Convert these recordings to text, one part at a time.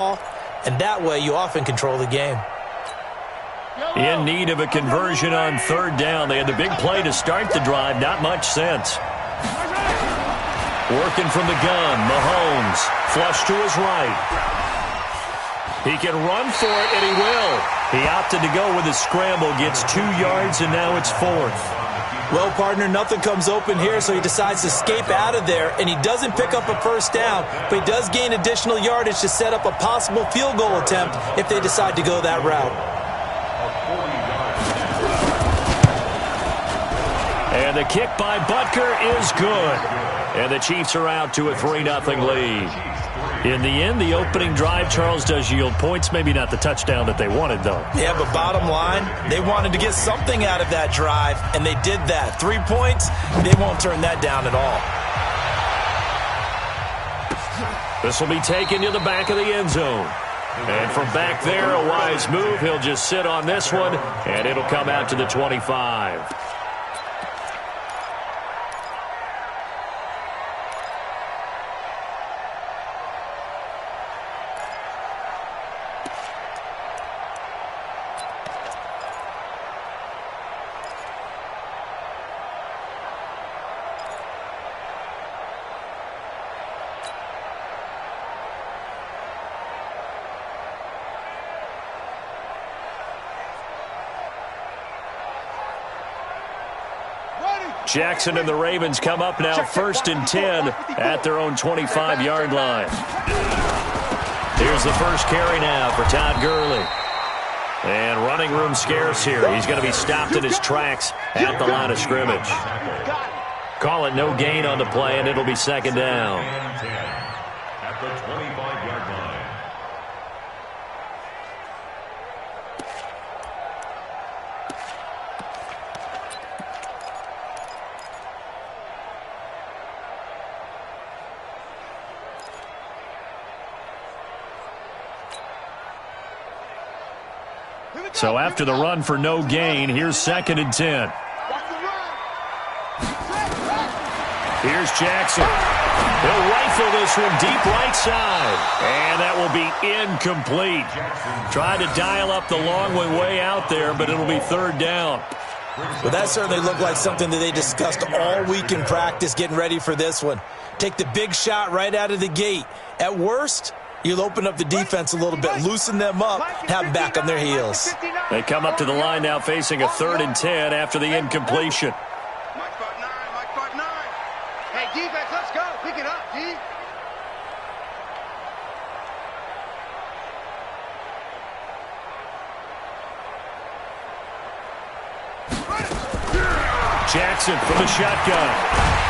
and that way you often control the game. In need of a conversion on third down. They had the big play to start the drive. Not much sense. Working from the gun, Mahomes. Flush to his right. He can run for it, and he will. He opted to go with a scramble. Gets 2 yards, and now it's 4th. Well, partner, nothing comes open here, so he decides to escape out of there, and he doesn't pick up a first down, but he does gain additional yardage to set up a possible field goal attempt if they decide to go that route. And the kick by Butker is good. And the Chiefs are out to a 3-0 lead. In the end, the opening drive, Charles, does yield points. Maybe not the touchdown that they wanted, though. Yeah, but bottom line, they wanted to get something out of that drive, and they did that. 3 points, they won't turn that down at all. This will be taken to the back of the end zone. And from back there, a wise move. He'll just sit on this one, and it'll come out to the 25. Jackson and the Ravens come up now 1st and 10 at their own 25-yard line. Here's the first carry now for Todd Gurley. And running room scarce here. He's going to be stopped in his tracks at the line of scrimmage. Call it no gain on the play, and it'll be 2nd down. At the 25-yard line. So after the run for no gain, here's 2nd and 10. Here's Jackson. He'll rifle this one deep right side. And that will be incomplete. Tried to dial up the long way out there, but it'll be 3rd down. Well, that certainly looked like something that they discussed all week in practice getting ready for this one. Take the big shot right out of the gate. At worst, you'll open up the defense a little bit, loosen them up, have them back on their heels. They come up to the line now facing a 3rd and 10 after the incompletion. Mike 9. Hey, defense, let's go. Pick it up, D. Jackson from the shotgun.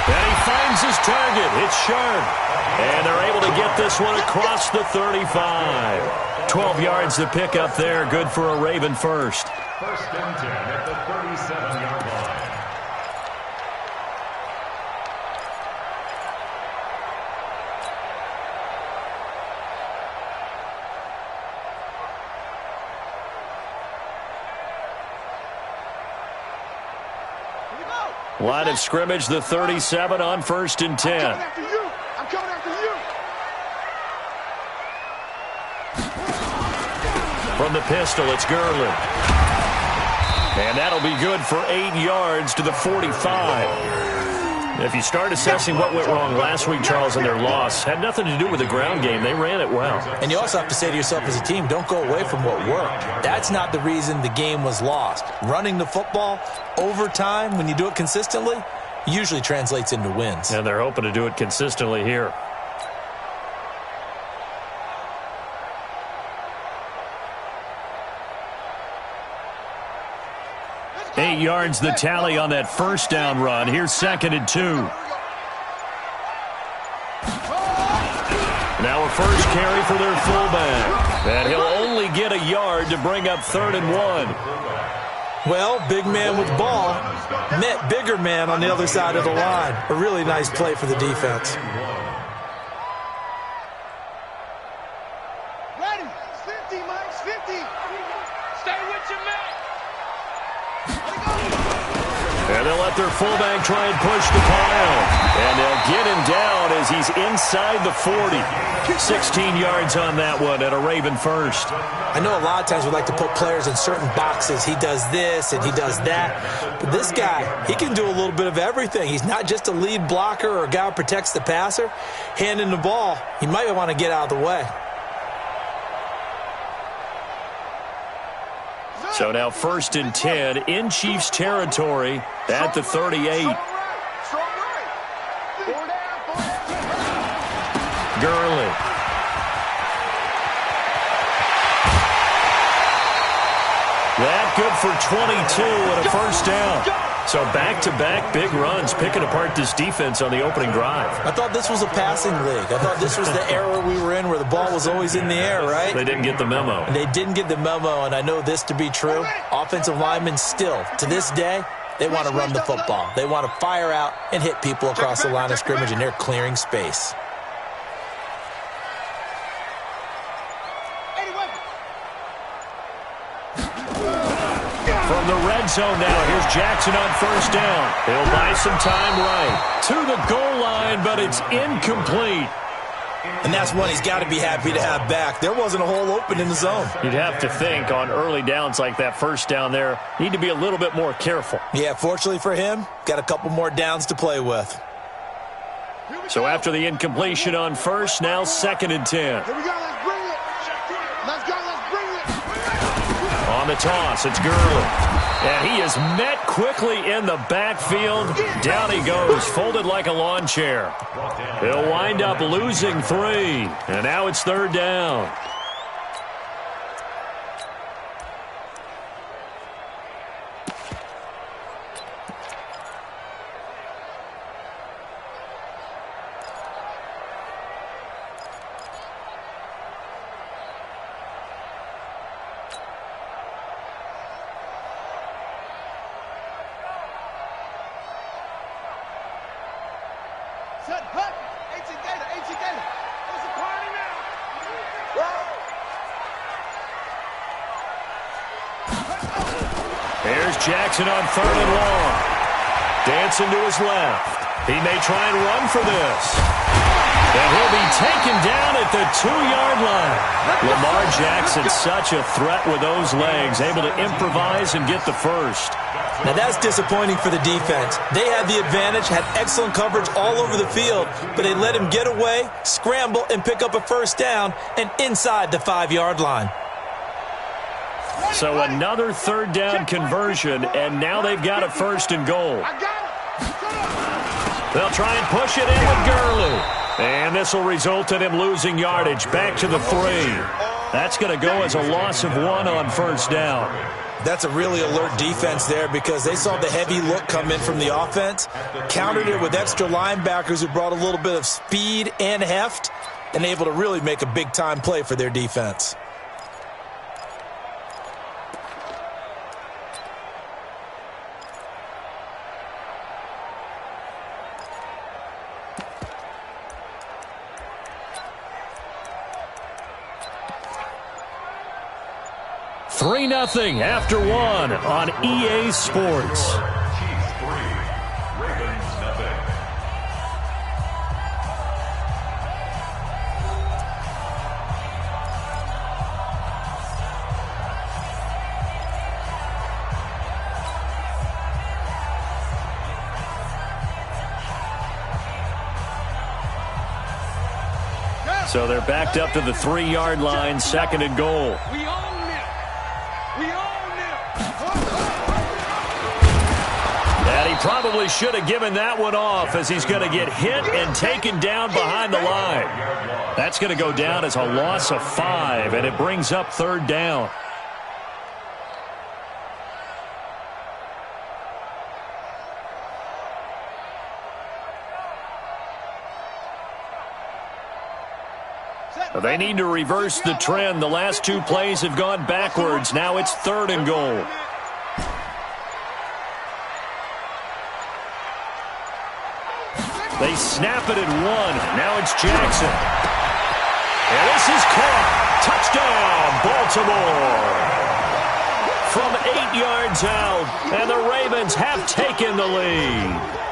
And he finds his target. It's sharp. And they're able to get this one across the 35. 12 yards to pick up there. Good for a Raven first. 1st and 10 at the 37-yard line. Line of scrimmage, the 37 on 1st and 10. I'm coming after you. From the pistol, it's Gurley. And that'll be good for 8 yards to the 45. If you start assessing what went wrong last week, Charles, in their loss, had nothing to do with the ground game. They ran it well. And you also have to say to yourself as a team, don't go away from what worked. That's not the reason the game was lost. Running the football over time, when you do it consistently, usually translates into wins. And they're hoping to do it consistently here. 8 yards the tally on that 1st down run. Here's 2nd and 2. Now a first carry for their fullback. And he'll only get a yard to bring up 3rd and 1. Well, big man with ball met bigger man on the other side of the line. A really nice play for the defense. Ready. 50, Mike. 50. Stay with your man. And they'll let their fullback try and push the pile. And they'll get him down as he's inside the 40. 16 yards on that one and a Raven first. I know a lot of times we like to put players in certain boxes. He does this and he does that. But this guy, he can do a little bit of everything. He's not just a lead blocker or a guy who protects the passer. Handing the ball, he might want to get out of the way. So now 1st and 10 in Chiefs territory at the 38. Gurley. That good for 22 and a first down. So back-to-back big runs, picking apart this defense on the opening drive. I thought this was a passing league. I thought this was the era we were in where the ball was always in the air, right? They didn't get the memo. They didn't get the memo, and I know this to be true. Offensive linemen still, to this day, they want to run the football. They want to fire out and hit people across the line of scrimmage, and they're clearing space. From the red zone now, here's Jackson on first down. He'll buy some time right to the goal line, but it's incomplete. And that's one he's got to be happy to have back. There wasn't a hole open in the zone. You'd have to think on early downs like that first down there, need to be a little bit more careful. Yeah, fortunately for him, got a couple more downs to play with. So after the incompletion on first, now 2nd and 10. Here we go, let's bring it. Let's go, let's bring it. On the toss, it's Gurley. And he is met quickly in the backfield. Down he goes, folded like a lawn chair. He'll wind up losing 3. And now it's 3rd down. Here's Jackson on 3rd and long. Dancing to his left. He may try and run for this. And he'll be taken down at the 2-yard line. Lamar Jackson, such a threat with those legs, able to improvise and get the first. Now that's disappointing for the defense. They had the advantage, had excellent coverage all over the field, but they let him get away, scramble, and pick up a first down and inside the 5-yard line. So another 3rd down conversion, and now they've got a 1st and goal. They'll try and push it in with Gurley. And this will result in him losing yardage back to the 3. That's going to go as a loss of 1 on 1st down. That's a really alert defense there because they saw the heavy look come in from the offense, countered it with extra linebackers who brought a little bit of speed and heft, and able to really make a big-time play for their defense. Three 3-0 after 1 on EA Sports. Chiefs 3, Ravens 0. So they're backed up to the 3-yard line, 2nd and goal. We own it. We own it. And he probably should have given that one off as he's going to get hit and taken down behind the line. That's going to go down as a loss of 5, and it brings up 3rd down. They need to reverse the trend. The last 2 plays have gone backwards. Now it's 3rd and goal. They snap it at 1. Now it's Jackson. And this is caught. Touchdown, Baltimore. from 8 yards out, and the Ravens have taken the lead.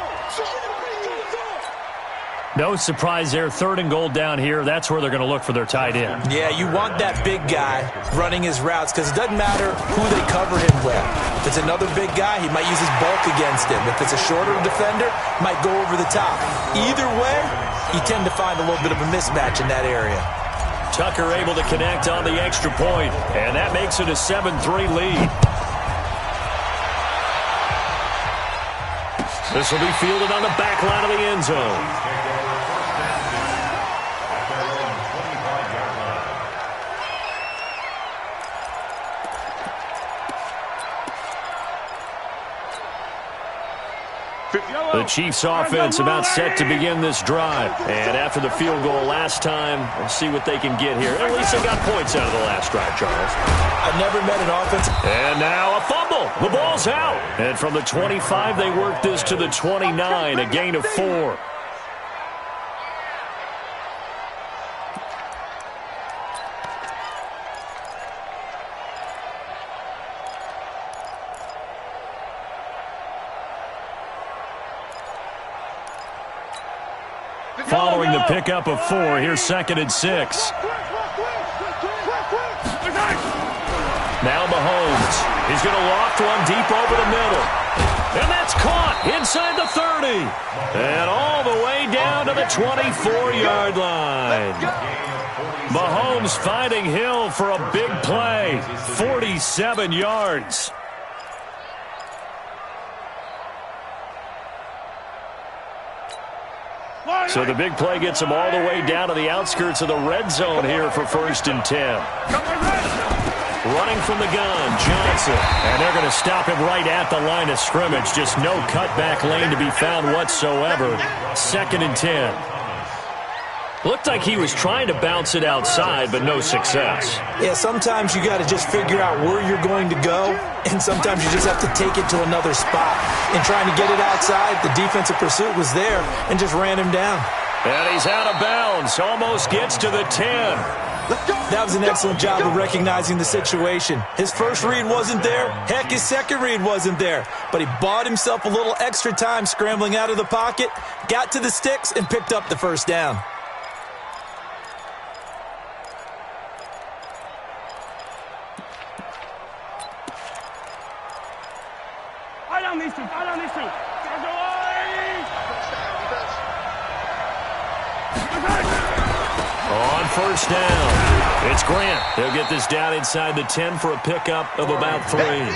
No surprise there, 3rd and goal down here. That's where they're going to look for their tight end. Yeah, you want that big guy running his routes because it doesn't matter who they cover him with. If it's another big guy, he might use his bulk against him. If it's a shorter defender, he might go over the top. Either way, you tend to find a little bit of a mismatch in that area. Tucker able to connect on the extra point, and that makes it a 7-3 lead. This will be fielded on the back line of the end zone. The Chiefs offense about set to begin this drive. And after the field goal last time, we'll see what they can get here. At least they got points out of the last drive, Charles. I've never met an offense. And now a fumble. The ball's out. And from the 25, they work this to the 29, a gain of 4. Following the pickup of 4, here's 2nd and 6. Now Mahomes. He's going to loft one deep over the middle. And that's caught inside the 30. And all the way down to the 24-yard line. Mahomes finding Hill for a big play. 47 yards. So the big play gets him all the way down to the outskirts of the red zone here for 1st and 10. Running from the gun, Johnson. And they're going to stop him right at the line of scrimmage. Just no cutback lane to be found whatsoever. 2nd and 10. Looked like he was trying to bounce it outside, but no success. Yeah, sometimes you got to just figure out where you're going to go, and sometimes you just have to take it to another spot. In trying to get it outside, the defensive pursuit was there and just ran him down. And he's out of bounds, almost gets to the 10. That was an excellent job of recognizing the situation. His first read wasn't there. Heck, his second read wasn't there. But he bought himself a little extra time scrambling out of the pocket, got to the sticks, and picked up the first down. On 1st down, it's Grant. They'll get this down inside the 10 for a pickup of about 3. Marlon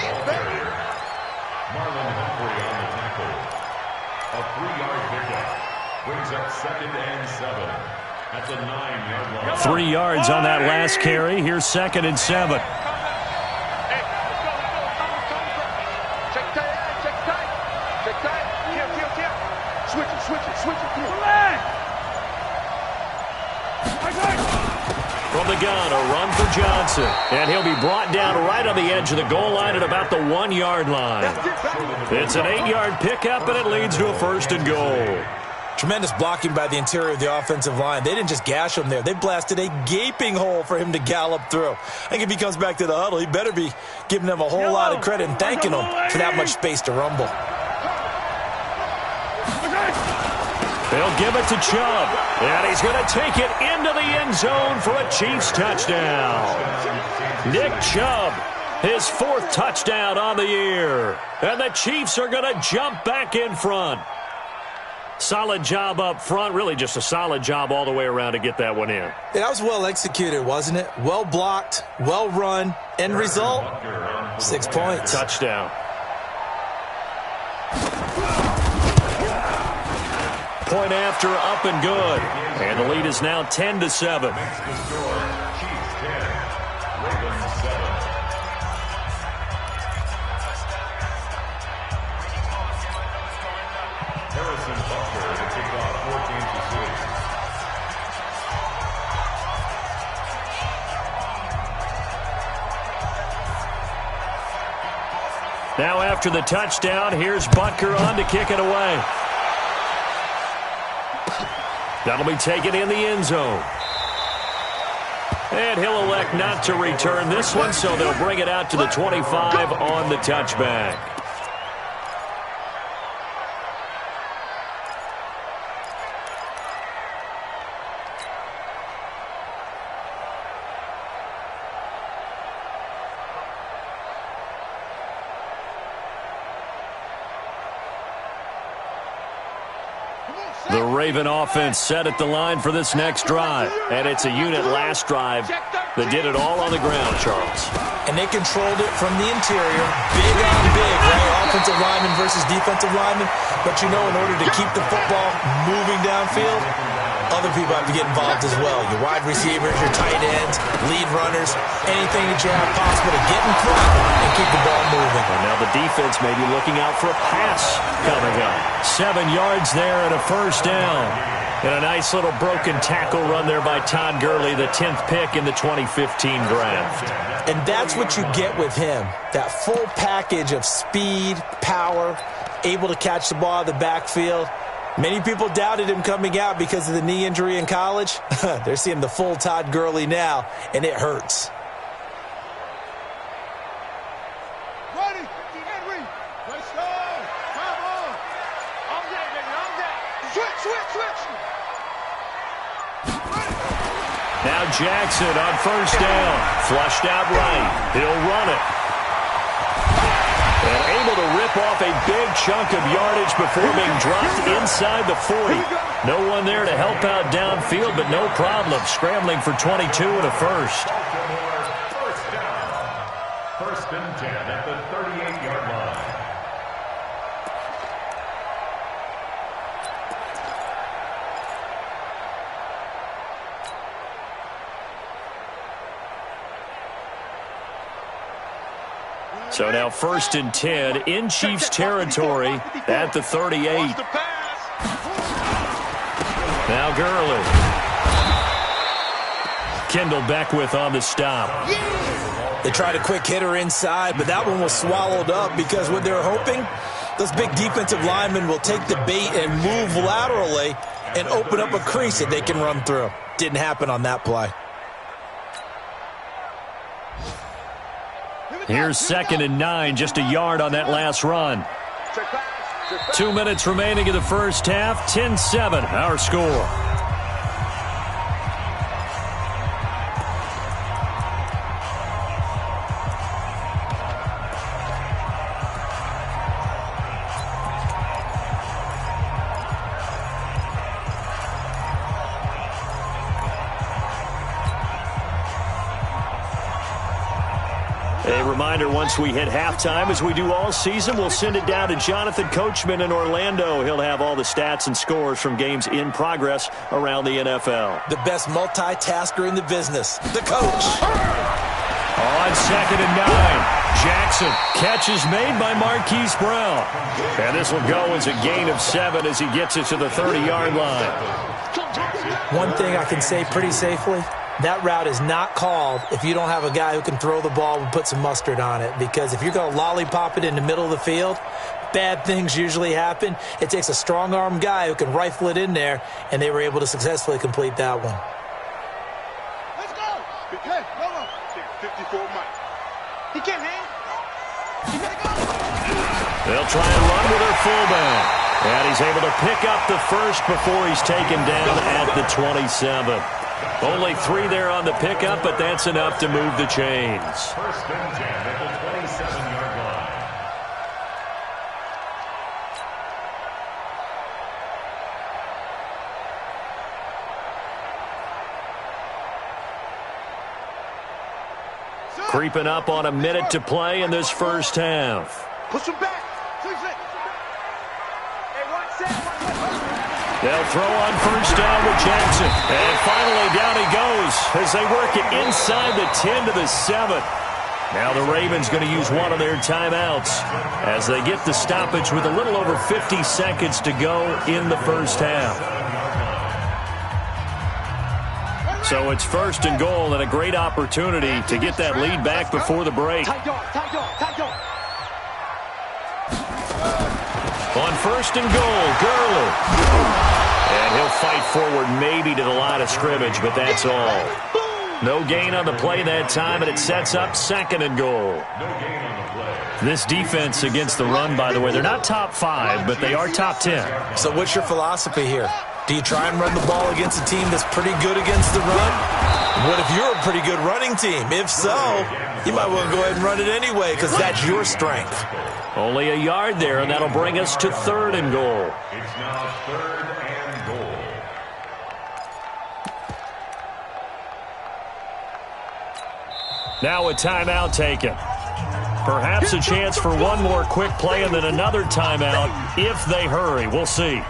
Humphrey on the tackle. A 3-yard pickup brings up 2nd and 7 at the 9-yard line. 3 yards on that last carry. Here's 2nd and 7. From the gun, a run for Johnson. And he'll be brought down right on the edge of the goal line at about the 1-yard line. It's an 8-yard pickup, and it leads to a 1st and goal. Tremendous blocking by the interior of the offensive line. They didn't just gash him there. They blasted a gaping hole for him to gallop through. I think if he comes back to the huddle, he better be giving them a whole lot of credit and thanking them for that much space to rumble. They'll give it to Chubb, and he's going to take it into the end zone for a Chiefs touchdown. Nick Chubb, his 4th touchdown on the year, and the Chiefs are going to jump back in front. Solid job up front, really just a solid job all the way around to get that one in. Yeah, that was well executed, wasn't it? Well blocked, well run. End result, 6 points. Touchdown. Point after, up and good. And the lead is now 10-7. Next to score, Chiefs 10, Ravens 7. Harrison Butker to kick off 14-6. Now after the touchdown, here's Butker on to kick it away. That'll be taken in the end zone. And he'll elect not to return this one, so they'll bring it out to the 25 on the touchback. The Raven offense set at the line for this next drive. And it's a unit last drive that did it all on the ground, Charles. And they controlled it from the interior, big on big, right? Offensive lineman versus defensive lineman. But you know, in order to keep the football moving downfield, other people have to get involved as well. Your wide receivers, your tight ends, lead runners, anything that you have possible to get in front and keep the ball moving. And now the defense may be looking out for a pass coming up. 7 yards there and a first down. And a nice little broken tackle run there by Todd Gurley, the 10th pick in the 2015 draft. And that's what you get with him, that full package of speed, power, able to catch the ball out of the backfield. Many people doubted him coming out because of the knee injury in college. They're seeing the full Todd Gurley now, and it hurts. Ready, Henry. Let's go. Come on. On that, baby, on that. Switch. Now Jackson on first down. Flushed out right. He'll run it. And able to rip off a big chunk of yardage before being dropped inside the 40. No one there to help out downfield, but no problem. Scrambling for 22 and a first. First down. First and 10 at the 38-yard line. So now first and 10 in Chiefs territory at the 38. Now Gurley. Kendall Beckwith on the stop. They tried a quick hitter inside, but that one was swallowed up because what they're hoping, those big defensive linemen will take the bait and move laterally and open up a crease that they can run through. Didn't happen on that play. Here's 2nd and 9, just a yard on that last run. 2 minutes remaining in the first half, 10-7, our score. A reminder, once we hit halftime, as we do all season, we'll send it down to Jonathan Coachman in Orlando. He'll have all the stats and scores from games in progress around the NFL. The best multitasker in the business, the coach. On 2nd and 9, Jackson. Catch is made by Marquise Brown. And this will go as a gain of 7 as he gets it to the 30-yard line. One thing I can say pretty safely, that route is not called if you don't have a guy who can throw the ball and put some mustard on it. Because if you're going to lollipop it in the middle of the field, bad things usually happen. It takes a strong-arm guy who can rifle it in there, and they were able to successfully complete that one. Let's go. Hey, hold on. 54 Mike. He can't hang. He gotta go. They'll try and run with their fullback. And he's able to pick up the first before he's taken down at the 27. Only 3 there on the pickup, but that's enough to move the chains. First and 10 at the 27-yard line. Creeping up on a minute to play in this first half. Push him back. They'll throw on first down with Jackson. And finally down he goes as they work it inside the 10 to the 7. Now the Ravens going to use one of their timeouts as they get the stoppage with a little over 50 seconds to go in the first half. So it's first and goal and a great opportunity to get that lead back before the break. On first and goal, Gurley. And he'll fight forward maybe to the line of scrimmage, but that's all. No gain on the play that time, and it sets up 2nd and goal. No gain on the play. This defense against the run, by the way, they're not top 5, but they are top 10. So what's your philosophy here? Do you try and run the ball against a team that's pretty good against the run? What if you're a pretty good running team? If so, you might well go ahead and run it anyway because that's your strength. Only a yard there, and that'll bring us to 3rd and goal. It's now 3rd and goal. Now a timeout taken. Perhaps a chance for one more quick play and then another timeout if they hurry. We'll see.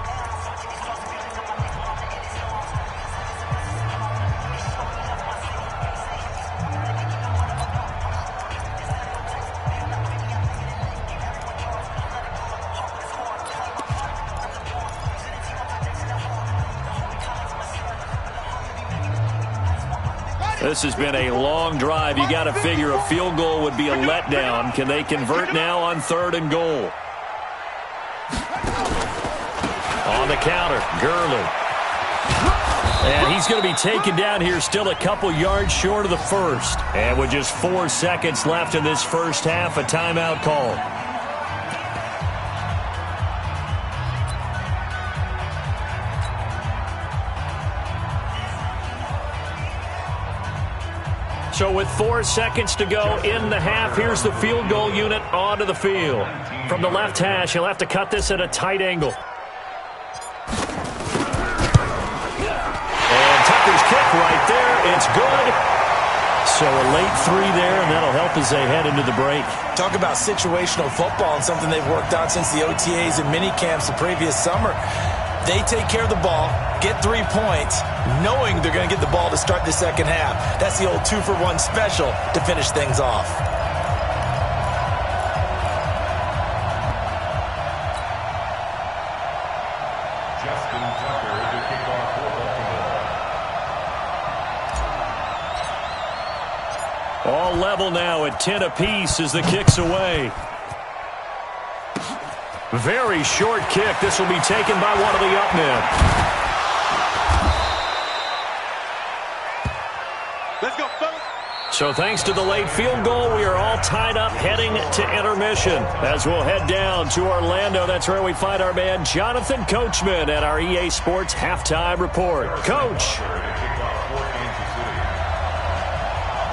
This has been a long drive. You got to figure a field goal would be a letdown. Can they convert now on 3rd and goal? On the counter, Gurley. And he's going to be taken down here, still a couple yards short of the first. And with just 4 seconds left in this first half, a timeout call. So with 4 seconds to go in the half, here's the field goal unit onto the field. From the left hash, he'll have to cut this at a tight angle. And Tucker's kick right there. It's good. So a late 3 there, and that'll help as they head into the break. Talk about situational football and something they've worked out since the OTAs and mini camps the previous summer. They take care of the ball, get 3 points, knowing they're going to get the ball to start the second half. That's the old 2-for-1 special to finish things off. Justin Tucker to kick off for Baltimore. All level now at 10 apiece as the kick's away. Very short kick. This will be taken by one of the up men. Let's go, fellas. So thanks to the late field goal, we are all tied up heading to intermission. As we'll head down to Orlando, that's where we find our man Jonathan Coachman at our EA Sports Halftime Report. Coach.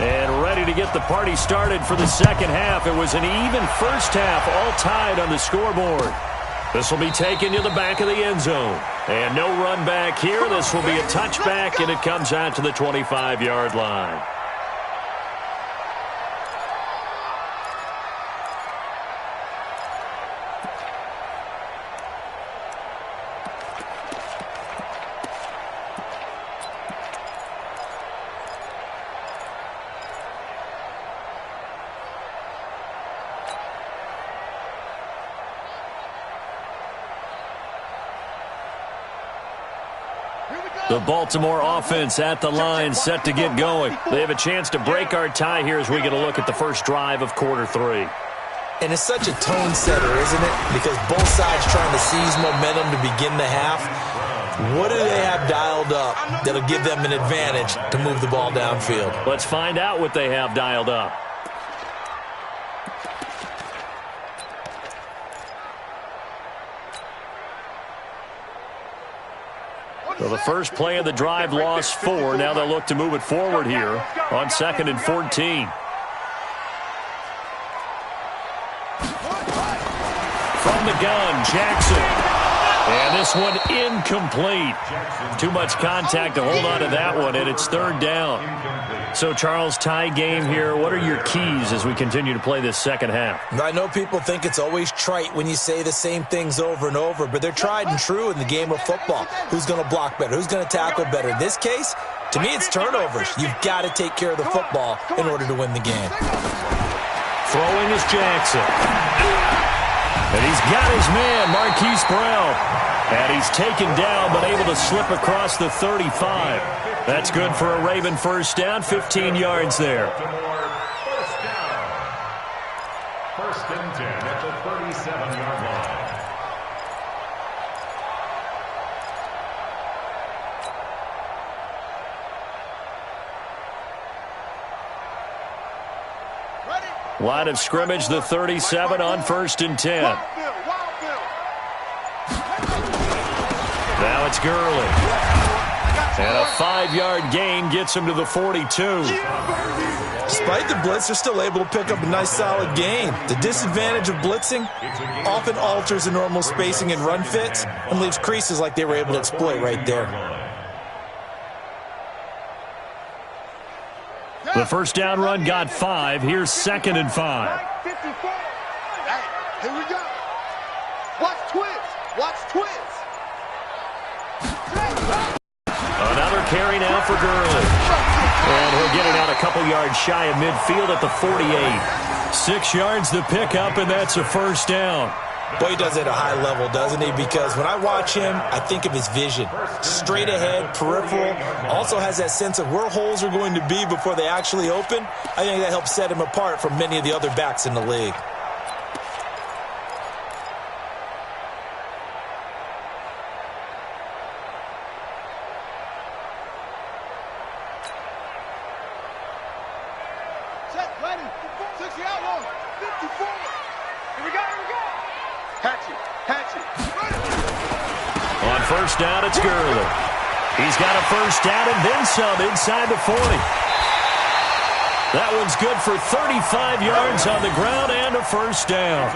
And ready to get the party started for the second half. It was an even first half, all tied on the scoreboard. This will be taken to the back of the end zone. And no run back here. This will be a touchback, and it comes out to the 25-yard line. The Baltimore offense at the line, set to get going. They have a chance to break our tie here as we get a look at the first drive of quarter 3. And it's such a tone setter, isn't it? Because both sides trying to seize momentum to begin the half. What do they have dialed up that'll give them an advantage to move the ball downfield? Let's find out what they have dialed up. So the first play of the drive lost 4. Now they'll look to move it forward here on 2nd and 14. From the gun, Jackson. And this one incomplete. Too much contact to hold on to that one, and it's 3rd down. So, Charles, tie game here. What are your keys as we continue to play this second half? I know people think it's always trite when you say the same things over and over, but they're tried and true in the game of football. Who's going to block better? Who's going to tackle better? In this case, to me, it's turnovers. You've got to take care of the football in order to win the game. Throwing is Jackson. And he's got his man, Marquise Brown. And he's taken down, but able to slip across the 35. That's good for a Raven first down, 15 yards there. First and 10 at the 37-yard line. Line of scrimmage, the 37 on 1st and 10. Now it's Gurley. And a 5-yard gain gets him to the 42. Despite the blitz, they're still able to pick up a nice solid gain. The disadvantage of blitzing often alters the normal spacing and run fits and leaves creases like they were able to exploit right there. The first down run got 5. Here's 2nd and 5. Hey, here we go. Watch twist. Watch twist. Another carry now for Gurley. And he'll get it out a couple yards shy of midfield at the 48. 6 yards the pickup, and that's a first down. Boy, he does it at a high level, doesn't he? Because when I watch him, I think of his vision. Straight ahead, peripheral. Also has that sense of where holes are going to be before they actually open. I think that helps set him apart from many of the other backs in the league. Set, ready. 60 out long. 54. Here we go, here we go. Hatchet, hatchet. On first down, it's Gurley. He's got a first down and then some inside the 40. That one's good for 35 yards on the ground and a first down.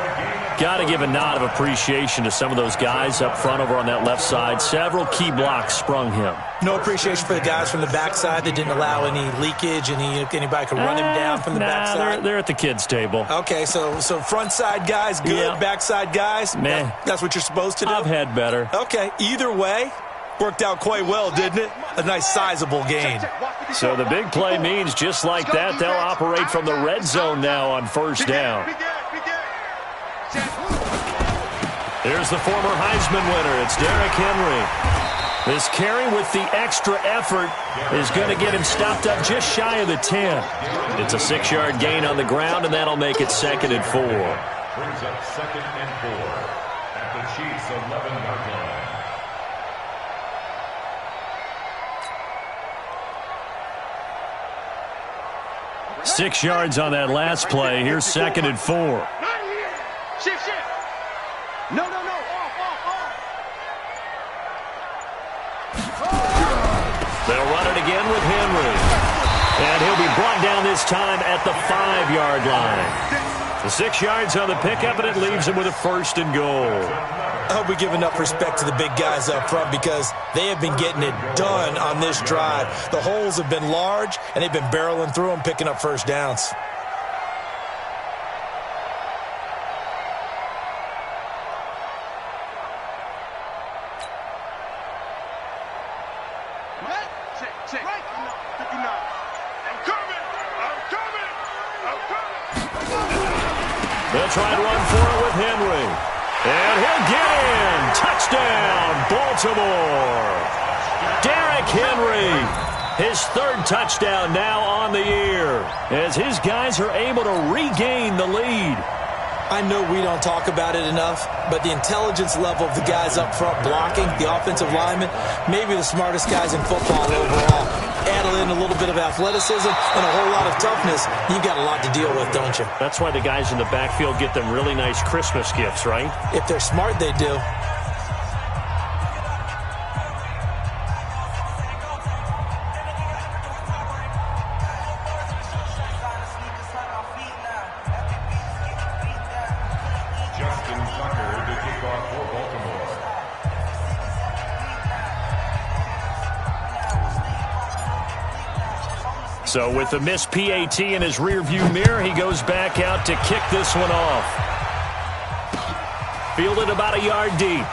Got to give a nod of appreciation to some of those guys up front over on that left side. Several key blocks sprung him. No appreciation for the guys from the backside that didn't allow any leakage, anybody could run him down from the backside. They're at the kids' table. Okay, so front side guys good, Yeah. backside guys, Meh. that's what you're supposed to do? I've had better. Okay, either way, worked out quite well, didn't it? A nice sizable gain. So the big play means just like that, they'll operate from the red zone now on first down. Here's the former Heisman winner. It's Derrick Henry. This carry with the extra effort is going to get him stopped up just shy of the 10. It's a 6-yard gain on the ground, and that'll make it 2nd and 4. Brings up 2nd and 4 at the Chiefs' 11-yard line. Six yards on that last play. Here's 2nd and 4. Shift, shift. No, no, no. They'll run it again with Henry. And he'll be brought down this time at the 5-yard line. The 6 yards on the pickup, and it leaves him with a 1st and goal. I hope we give enough respect to the big guys up front because they have been getting it done on this drive. The holes have been large, and they've been barreling through them, picking up first downs. Check. Right. 59. I'm coming. They'll try and run for it with Henry. And he'll get in. Touchdown, Baltimore. Derrick Henry, his 3rd touchdown now on the year, as his guys are able to regain the lead. I know we don't talk about it enough, but the intelligence level of the guys up front blocking, the offensive linemen, maybe the smartest guys in football overall. Add in a little bit of athleticism and a whole lot of toughness, you've got a lot to deal with, don't you? That's why the guys in the backfield get them really nice Christmas gifts, right? If they're smart, they do. So with the missed PAT in his rearview mirror, he goes back out to kick this one off. Fielded about a yard deep.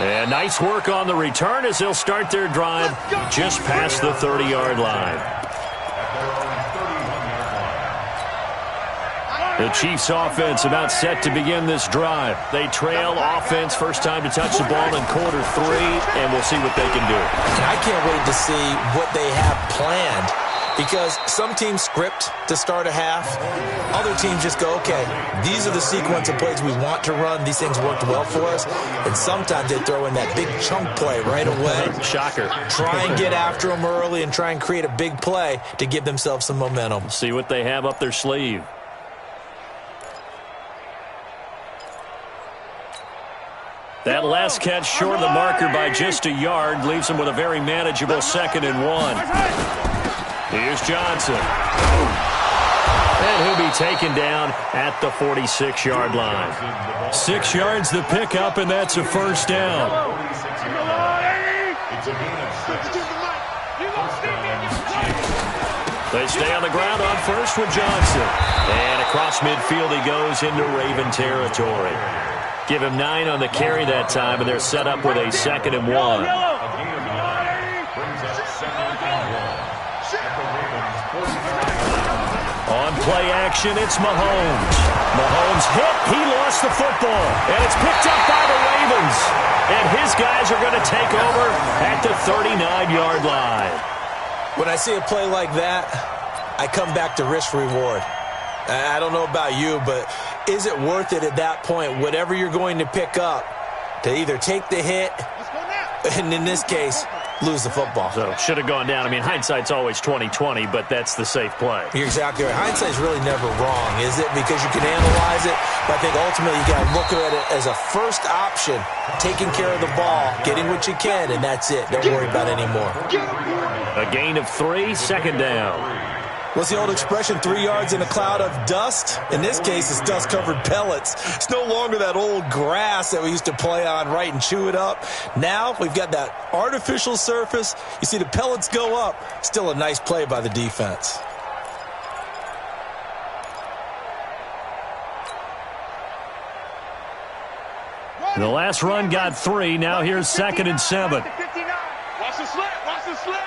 And nice work on the return as they'll start their drive just past the 30-yard line. The Chiefs offense about set to begin this drive. They trail offense, first time to touch the ball in quarter 3, and we'll see what they can do. I can't wait to see what they have planned Because some teams script to start a half. Other teams just go, okay, these are the sequence of plays we want to run. These things worked well for us. And sometimes they throw in that big chunk play right away. Shocker. Try and get after them early and try and create a big play to give themselves some momentum. See what they have up their sleeve. That last catch short of the marker by just a yard leaves him with a very manageable 2nd and 1. Here's Johnson. And he'll be taken down at the 46-yard line. 6 yards the pickup, and that's a first down. They stay on the ground on first with Johnson. And across midfield he goes into Raven territory. Give him 9 on the carry that time, and they're set up with a 2nd and 1. On play action, it's Mahomes. Mahomes hit. He lost the football. And it's picked up by the Ravens. And his guys are going to take over at the 39-yard line. When I see a play like that, I come back to risk reward. I don't know about you, but is it worth it at that point, whatever you're going to pick up, to either take the hit, and in this case, lose the football? So should have gone down. I mean, hindsight's always 20/20, but that's the safe play. You're exactly right. Hindsight's really never wrong, is it? Because you can analyze it, but I think ultimately you got to look at it as a first option, taking care of the ball, getting what you can, and that's it. Don't worry about it anymore. A gain of 3, 2nd down. What's the old expression, 3 yards in a cloud of dust? In this case, it's dust-covered pellets. It's no longer that old grass that we used to play on, right, and chew it up. Now we've got that artificial surface. You see the pellets go up. Still a nice play by the defense. The last run got 3. Now here's 2nd and 7. Watch the slant. Watch the slant.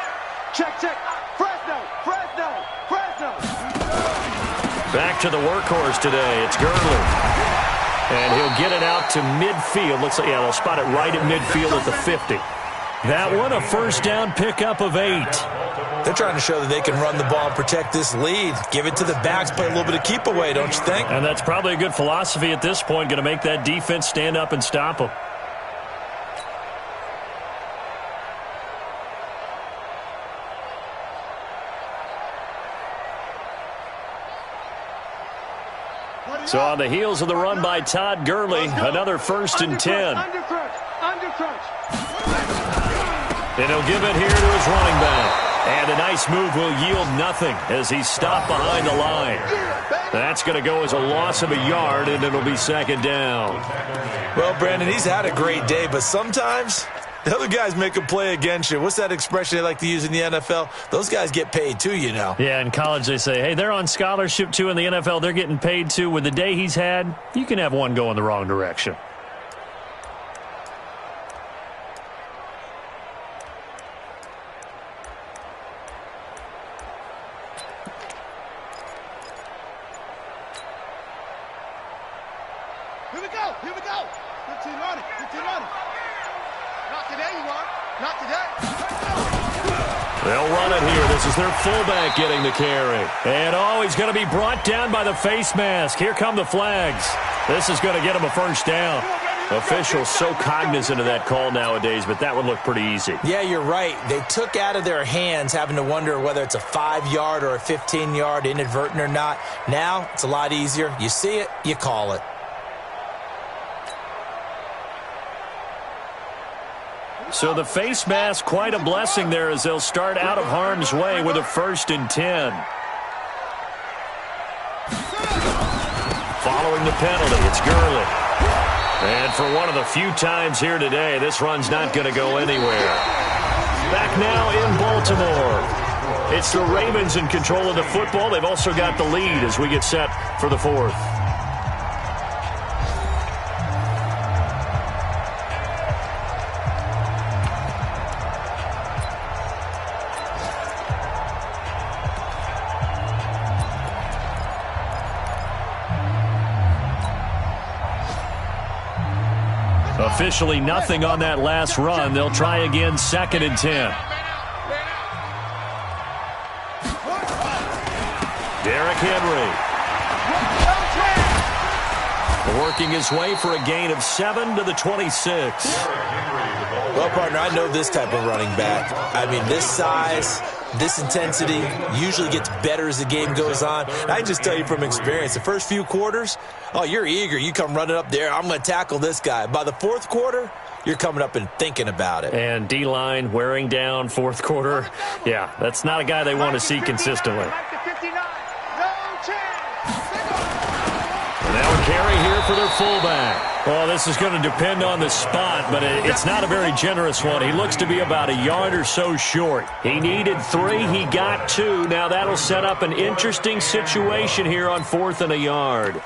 Check, check. Fresno. Back to the workhorse today. It's Gurley. And he'll get it out to midfield. Looks like, yeah, they'll spot it right at midfield at the 50. That one, a first down pickup of 8. They're trying to show that they can run the ball and protect this lead. Give it to the backs, play a little bit of keep away, don't you think? And that's probably a good philosophy at this point, going to make that defense stand up and stop them. So on the heels of the run by Todd Gurley, another 1st and 10. And he'll give it here to his running back. And a nice move will yield nothing as he's stopped behind the line. That's going to go as a loss of a yard, and it'll be 2nd down. Well, Brandon, he's had a great day, but sometimes the other guys make a play against you. What's that expression they like to use in the NFL? Those guys get paid too, you know. Yeah, in college they say, hey, they're on scholarship too. In the NFL, they're getting paid too. With the day he's had, you can have one go in the wrong direction. Here we go. 15 on it. Not today, you are. Not today. They'll run it here. This is their fullback getting the carry. And, he's going to be brought down by the face mask. Here come the flags. This is going to get him a first down. Officials so cognizant of that call nowadays, but that would look pretty easy. Yeah, you're right. They took out of their hands having to wonder whether it's a 5-yard or a 15-yard, inadvertent or not. Now, it's a lot easier. You see it, you call it. So the face mask, quite a blessing there as they'll start out of harm's way with a 1st and 10. Following the penalty, it's Gurley. And for one of the few times here today, this run's not going to go anywhere. Back now in Baltimore. It's the Ravens in control of the football. They've also got the lead as we get set for the 4th. Officially nothing on that last run. They'll try again, 2nd and 10. Derrick Henry. Working his way for a gain of 7 to the 26. Well, partner, I know this type of running back. I mean, this size, this intensity usually gets better as the game goes on. And I just tell you from experience, the first few quarters, oh, you're eager. You come running up there, I'm going to tackle this guy. By the fourth quarter, you're coming up and thinking about it. And D-line wearing down fourth quarter. Yeah, that's not a guy they want to see consistently. Now a carry here for their fullback. Well, this is going to depend on the spot, but it's not a very generous one. He looks to be about a yard or so short. He needed 3. He got 2. Now that'll set up an interesting situation here on 4th and a yard.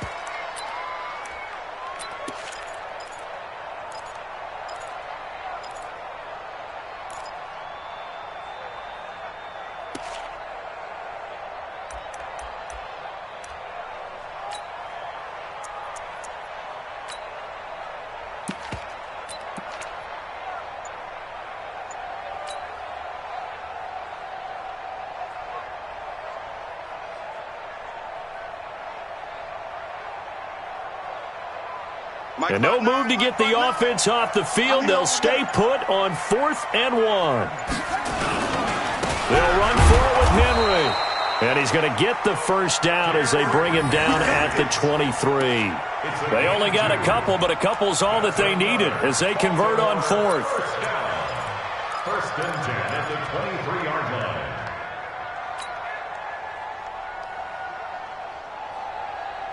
And no move to get the offense off the field. They'll stay put on 4th and 1. They'll run for it with Henry. And he's going to get the first down as they bring him down at the 23. They only got a couple, but a couple's all that they needed as they convert on 4th. First and 10 at the 23-yard line.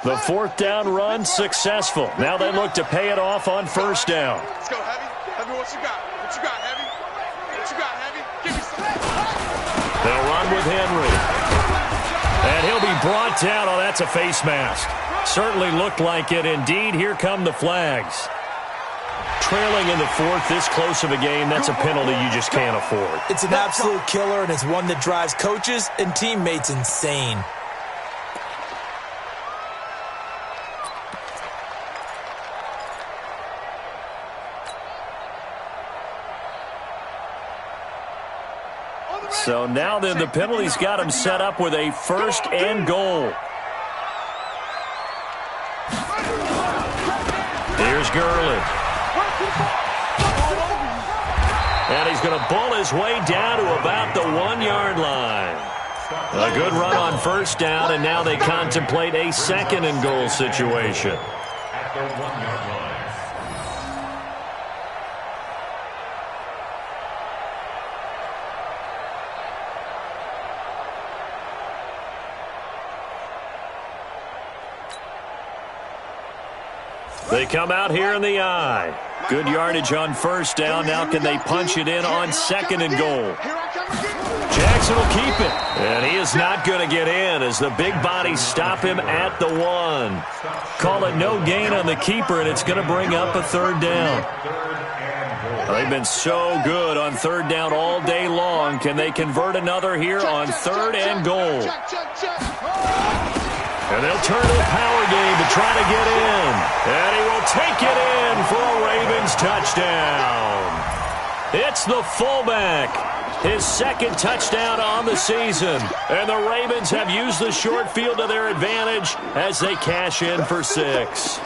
The 4th down run successful. Now they look to pay it off on 1st down. Let's go, Heavy. Heavy, what you got? What you got, Heavy? What you got, Heavy? Give me some. They'll run with Henry. And he'll be brought down. Oh, that's a face mask. Certainly looked like it. Indeed, here come the flags. Trailing in the 4th, this close of a game, that's a penalty you just can't afford. It's an absolute killer, and it's one that drives coaches and teammates insane. So now then the penalty's got him set up with a 1st and goal. Here's Gurley. And he's going to bull his way down to about the 1-yard line. A good run on 1st down, and now they contemplate a 2nd and goal situation. At the 1-yard line. They come out here in the eye. Good yardage on 1st down. Now can they punch it in on 2nd and goal? Jackson will keep it. And he is not going to get in as the big bodies stop him at the 1. Call it no gain on the keeper, and it's going to bring up a 3rd down. They've been so good on 3rd down all day long. Can they convert another here on 3rd and goal? And they'll turn to the power game to try to get in. And he will take it in for a Ravens touchdown. It's the fullback. His 2nd touchdown on the season. And the Ravens have used the short field to their advantage as they cash in for 6.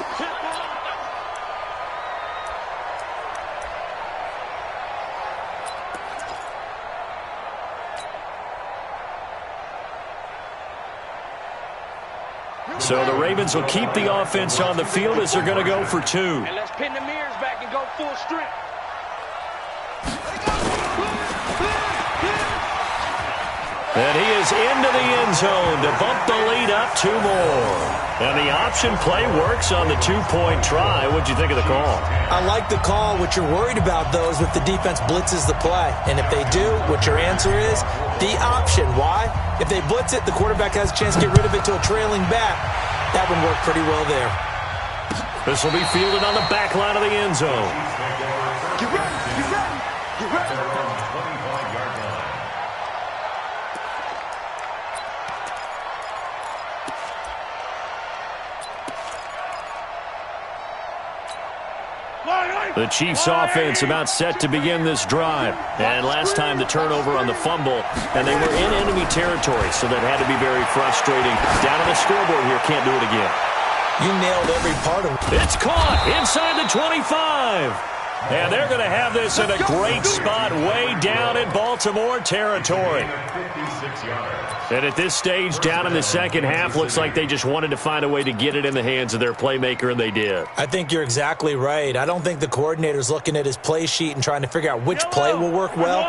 So the Ravens will keep the offense on the field as they're going to go for 2. And let's pin the mirrors back and go full strength. And he is into the end zone to bump the lead up 2 more. And the option play works on the 2-point try. What'd you think of the call? I like the call. What you're worried about, though, is if the defense blitzes the play. And if they do, what your answer is, the option. Why? If they blitz it, the quarterback has a chance to get rid of it to a trailing back. That would work pretty well there. This will be fielded on the back line of the end zone. Get ready, get ready, get ready. Line, The Chiefs offense about set to begin this drive. And last time the turnover on the fumble, and they were in enemy territory, so that had to be very frustrating. Down on the scoreboard here, can't do it again. You nailed every part of it. It's caught inside the 25. And they're going to have this in a great spot way down in Baltimore territory. And at this stage, down in the second half, looks like they just wanted to find a way to get it in the hands of their playmaker, and they did. I think you're exactly right. I don't think the coordinator's looking at his play sheet and trying to figure out which play will work well.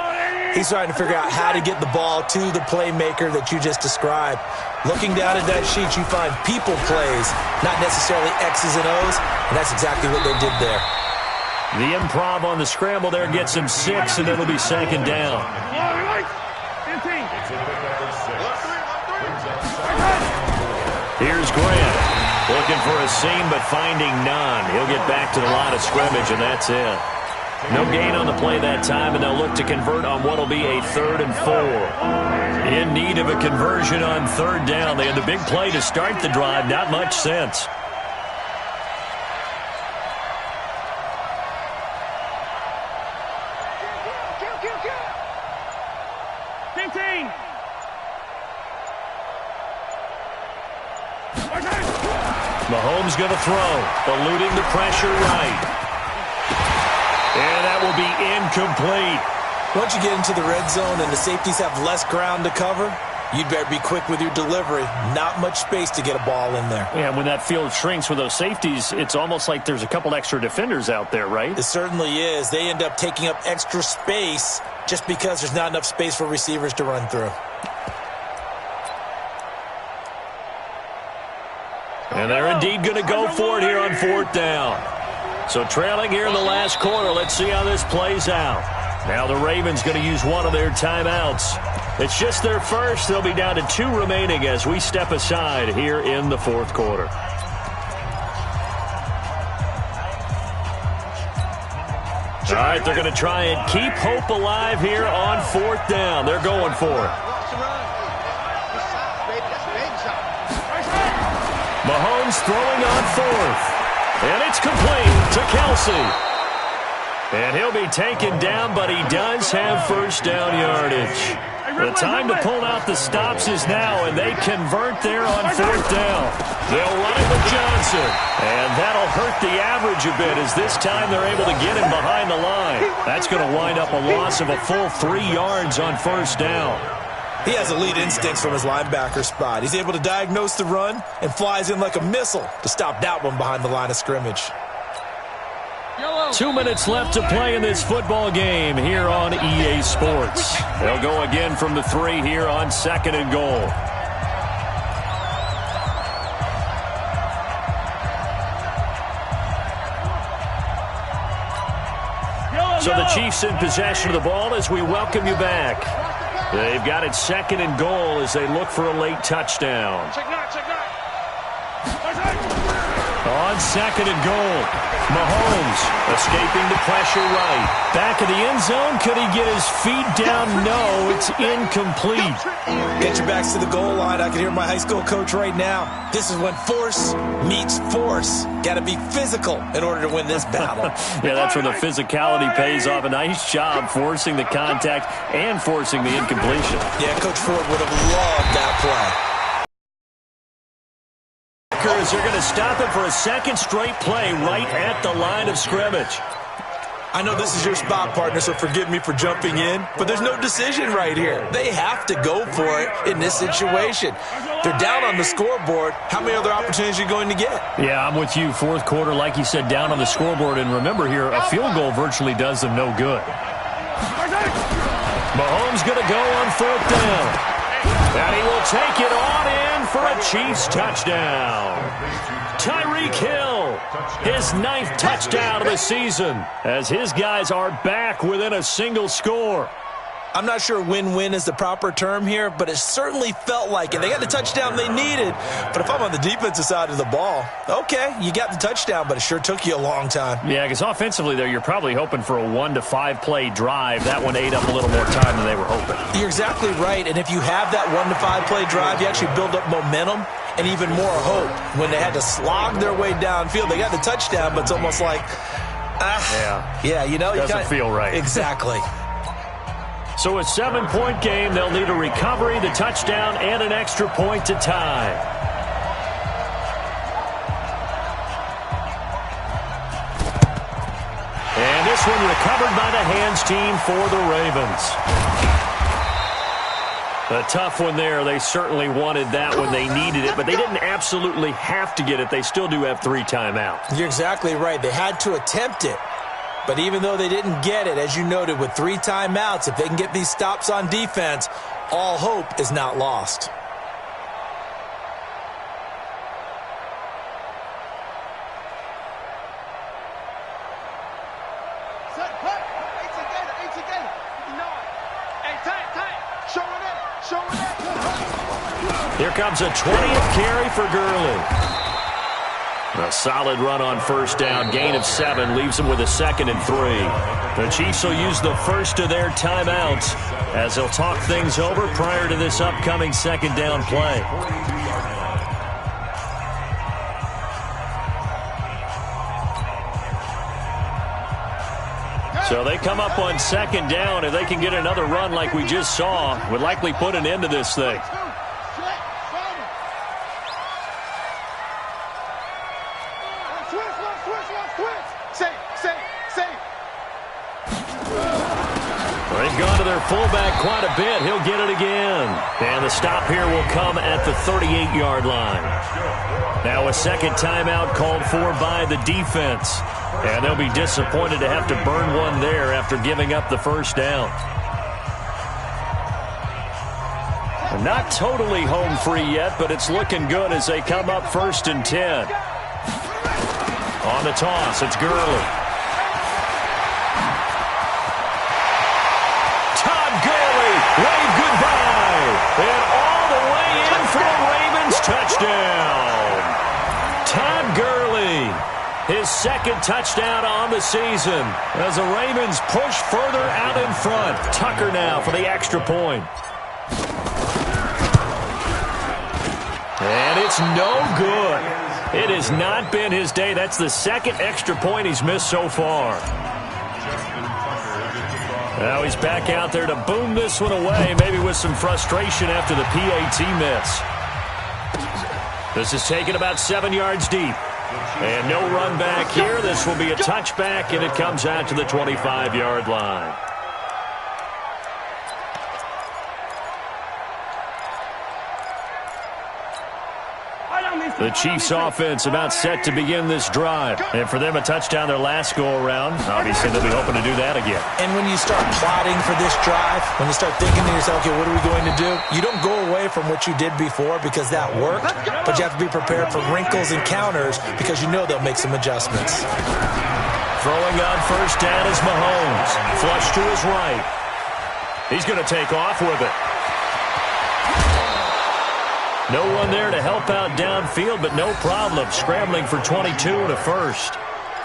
He's trying to figure out how to get the ball to the playmaker that you just described. Looking down at that sheet, you find people plays, not necessarily X's and O's, and that's exactly what they did there. The improv on the scramble there gets him 6, and it'll be second down. Here's Grant, looking for a seam but finding none. He'll get back to the line of scrimmage, and that's it. No gain on the play that time, and they'll look to convert on what will be a 3rd and 4. In need of a conversion on 3rd down. They had the big play to start the drive. Not much sense. Mahomes going to throw, eluding the pressure right. And that will be incomplete. Once you get into the red zone and the safeties have less ground to cover, you'd better be quick with your delivery. Not much space to get a ball in there. Yeah, when that field shrinks with those safeties, it's almost like there's a couple extra defenders out there, right? It certainly is. They end up taking up extra space just because there's not enough space for receivers to run through. And they're indeed going to go for it here on 4th down. So trailing here in the last quarter, let's see how this plays out. Now the Ravens going to use one of their timeouts. It's just their first. They'll be down to 2 remaining as we step aside here in the 4th quarter. All right, they're going to try and keep hope alive here on 4th down. They're going for it. Mahomes throwing on 4th. And it's complete to Kelsey. And he'll be taken down, but he does have first down yardage. The time to pull out the stops is now, and they convert there on 4th down. They'll run it with Johnson. And that'll hurt the average a bit, as this time they're able to get him behind the line. That's going to wind up a loss of a full 3 yards on first down. He has elite instincts from his linebacker spot. He's able to diagnose the run and flies in like a missile to stop that one behind the line of scrimmage. 2 minutes left to play in this football game here on EA Sports. They'll go again from the 3 here on 2nd and goal. So the Chiefs in possession of the ball as we welcome you back. They've got it 2nd and goal as they look for a late touchdown. On 2nd and goal, Mahomes escaping the pressure right. Back of the end zone, could he get his feet down? No, it's incomplete. Get your backs to the goal line. I can hear my high school coach right now. This is when force meets force. Got to be physical in order to win this battle. Yeah, that's where the physicality pays off. A nice job forcing the contact and forcing the incompletion. Yeah, Coach Ford would have loved that play. They're going to stop it for a 2nd straight play right at the line of scrimmage. I know this is your spot, partner, so forgive me for jumping in, but there's no decision right here. They have to go for it in this situation. They're down on the scoreboard. How many other opportunities are you going to get? Yeah, I'm with you. 4th quarter, like you said, down on the scoreboard. And remember here, a field goal virtually does them no good. Mahomes going to go on 4th down. And he will take it on in for a Chiefs touchdown. Tyreek Hill, his 9th touchdown of the season, as his guys are back within a single score. I'm not sure win-win is the proper term here, but it certainly felt like it. They got the touchdown they needed, but if I'm on the defensive side of the ball, okay, you got the touchdown, but it sure took you a long time. Yeah, because offensively, there, you're probably hoping for a 1 to 5 play drive. That one ate up a little more time than they were hoping. You're exactly right, and if you have that 1 to 5 play drive, you actually build up momentum and even more hope. When they had to slog their way downfield, they got the touchdown, but it's almost like Yeah, you know. Doesn't feel right. Exactly. So a 7-point game. They'll need a recovery, the touchdown, and an extra point to tie. And this one recovered by the hands team for the Ravens. A tough one there. They certainly wanted that when they needed it, but they didn't absolutely have to get it. They still do have 3 timeouts. You're exactly right. They had to attempt it. But even though they didn't get it, as you noted, with 3 timeouts, if they can get these stops on defense, all hope is not lost. Here comes a 20th carry for Gurley. A solid run on first down. Gain of 7 leaves them with a 2nd and 3. The Chiefs will use the first of their timeouts as they'll talk things over prior to this upcoming 2nd down play. So they come up on 2nd down. If they can get another run like we just saw, would likely put an end to this thing. They've gone to their fullback quite a bit. He'll get it again. And the stop here will come at the 38-yard line. Now a 2nd timeout called for by the defense. And they'll be disappointed to have to burn one there after giving up the first down. Not totally home free yet, but it's looking good as they come up 1st and 10. On the toss, it's Gurley. Wave goodbye. And all the way in for a Ravens touchdown. Todd Gurley, his 2nd touchdown on the season as the Ravens push further out in front. Tucker now for the extra point. And it's no good. It has not been his day. That's the 2nd extra point he's missed so far. Now he's back out there to boom this one away, maybe with some frustration after the PAT miss. This is taken about 7 yards deep. And no run back here. This will be a touchback, and it comes out to the 25-yard line. The Chiefs offense about set to begin this drive. And for them, a touchdown their last go-around. Obviously, they'll be hoping to do that again. And when you start plotting for this drive, when you start thinking to yourself, okay, what are we going to do? You don't go away from what you did before because that worked, but you have to be prepared for wrinkles and counters because you know they'll make some adjustments. Throwing on first down is Mahomes. Flush to his right. He's going to take off with it. No one there to help out downfield, but no problem. Scrambling for 22 and a first.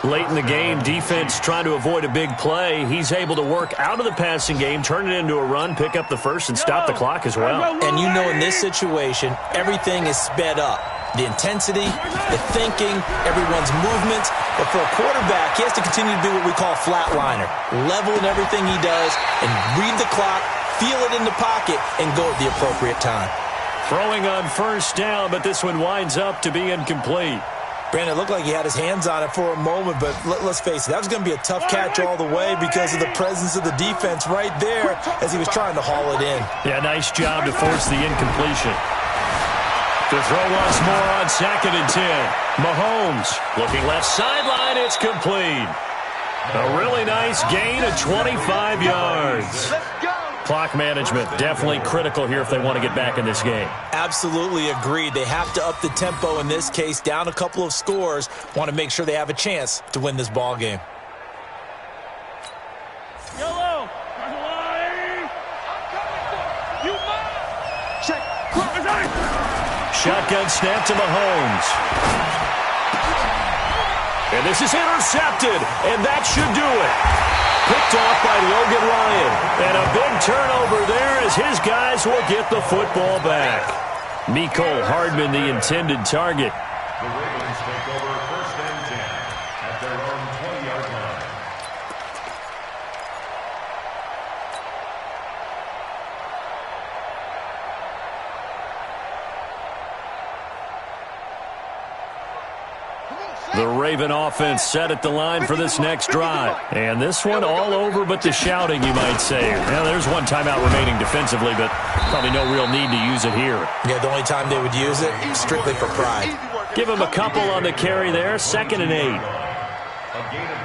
Late in the game, defense trying to avoid a big play. He's able to work out of the passing game, turn it into a run, pick up the first, and stop the clock as well. And you know in this situation, everything is sped up. The intensity, the thinking, everyone's movements. But for a quarterback, he has to continue to be what we call a flatliner. Level in everything he does and read the clock, feel it in the pocket, and go at the appropriate time. Throwing on first down, but this one winds up to be incomplete. Brandon, it looked like he had his hands on it for a moment, but let's face it, that was going to be a tough catch all the way because of the presence of the defense right there as he was trying to haul it in. Yeah, nice job to force the incompletion. To throw once more on 2nd and 10. Mahomes looking left sideline, it's complete. A really nice gain of 25 yards. Clock management definitely critical here if they want to get back in this game. Absolutely agreed. They have to up the tempo in this case, down a couple of scores. Want to make sure they have a chance to win this ball game. Yellow. Check. Shotgun snap to Mahomes. And this is intercepted, and that should do it. Picked off by Logan Ryan. And a big turnover there as his guys will get the football back. Mecole Hardman, the intended target. The Ravens take over 1st and 10 at their own 20-yard line. The Raven offense set at the line for this next drive. And this one all over but the shouting, you might say. Now, there's one timeout remaining defensively, but probably no real need to use it here. Yeah, the only time they would use it, strictly for pride. Give him a couple on the carry there, 2nd and 8. A gain of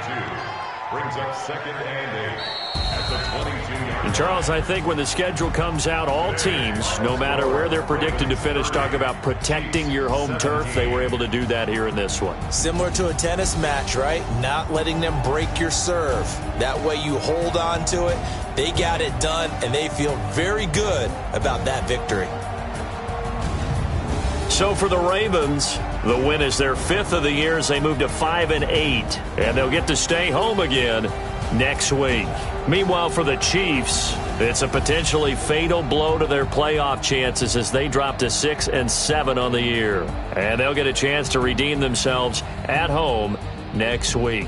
2 brings up 2nd and 8 at the 22-yard. And Charles, I think when the schedule comes out, all teams, no matter where they're predicted to finish, talk about protecting your home turf. They were able to do that here in this one. Similar to a tennis match, right? Not letting them break your serve. That way you hold on to it. They got it done, and they feel very good about that victory. So for the Ravens, the win is their 5th of the year as they move to 5 and 8, and they'll get to stay home again next week. Meanwhile, for the Chiefs, it's a potentially fatal blow to their playoff chances as they drop to 6 and 7 on the year, and they'll get a chance to redeem themselves at home next week.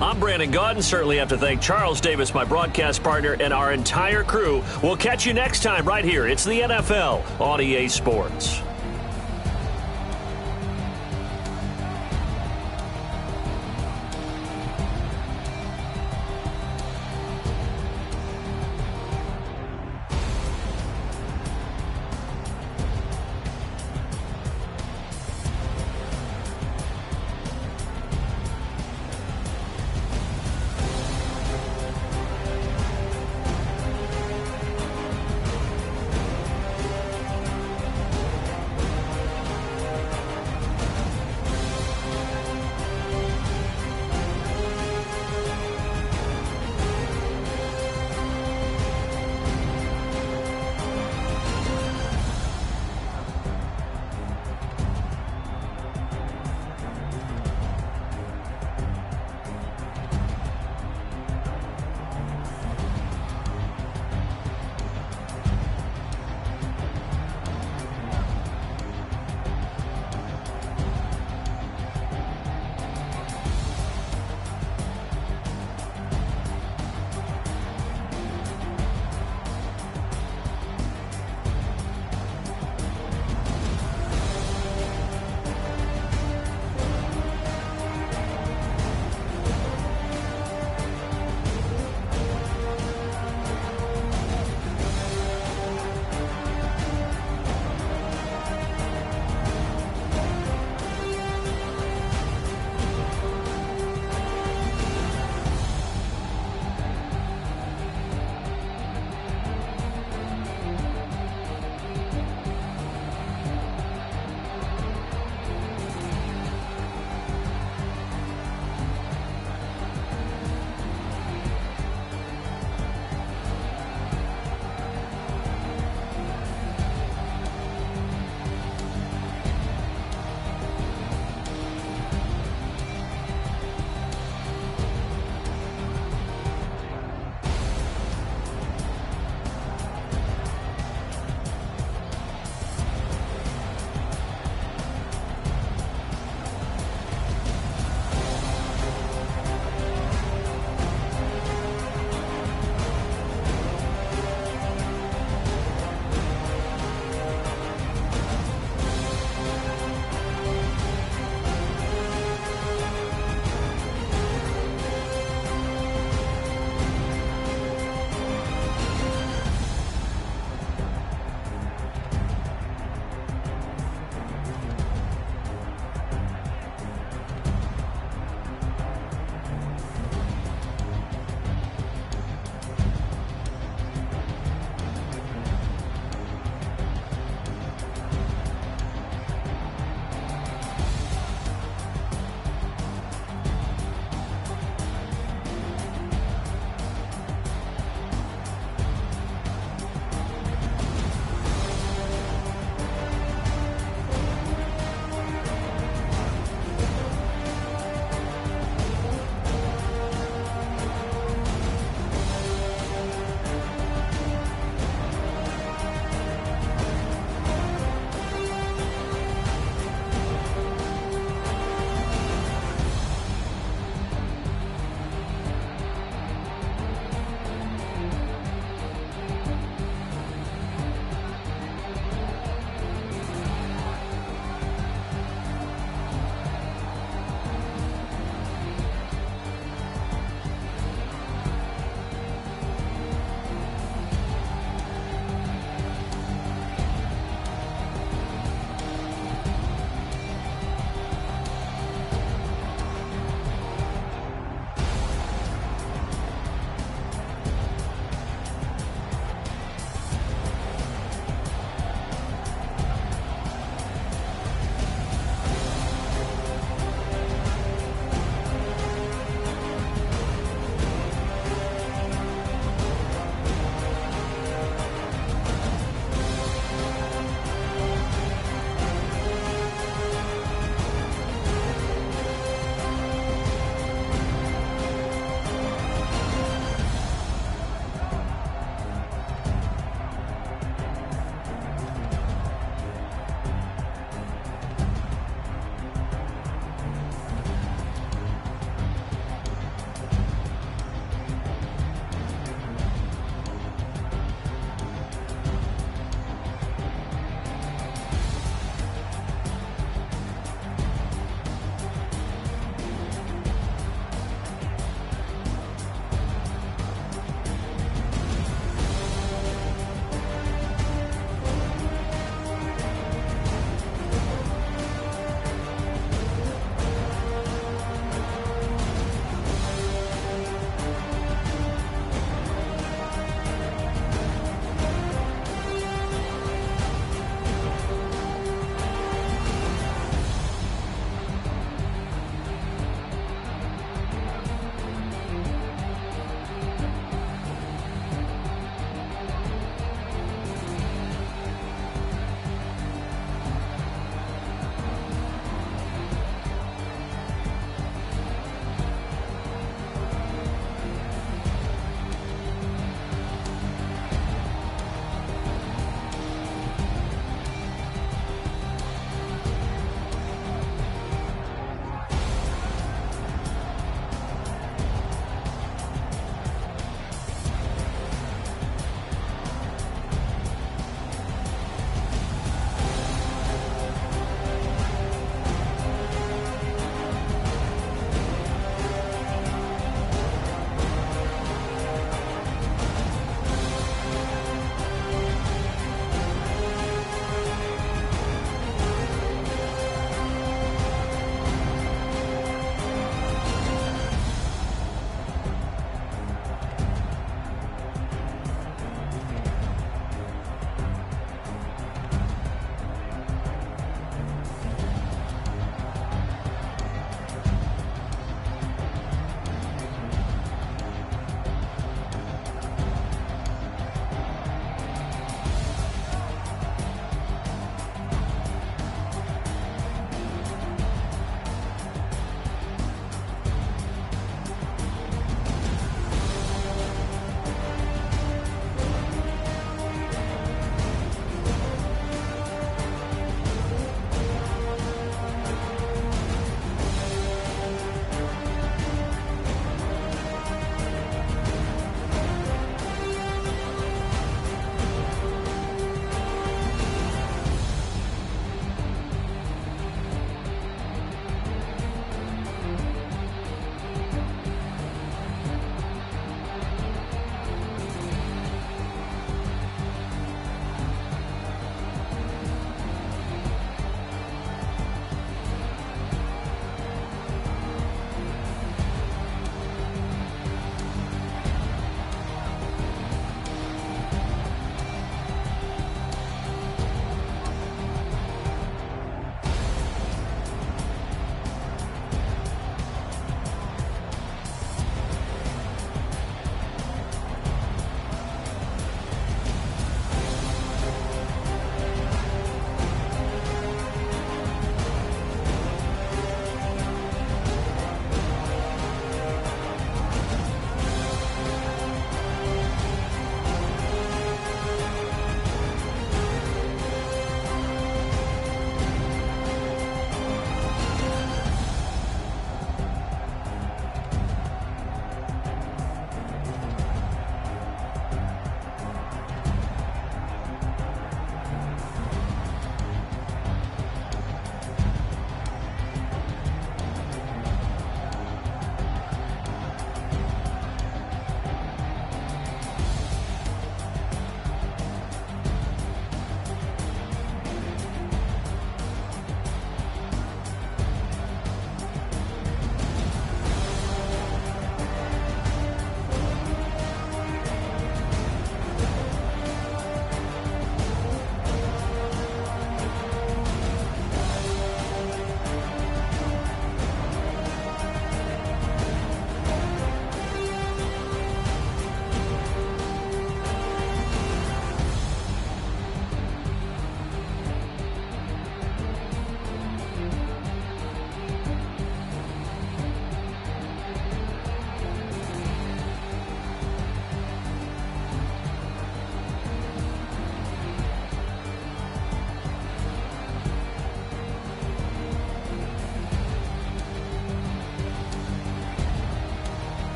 I'm Brandon Gaudin. Certainly have to thank Charles Davis, my broadcast partner, and our entire crew. We'll catch you next time right here. It's the NFL on EA Sports.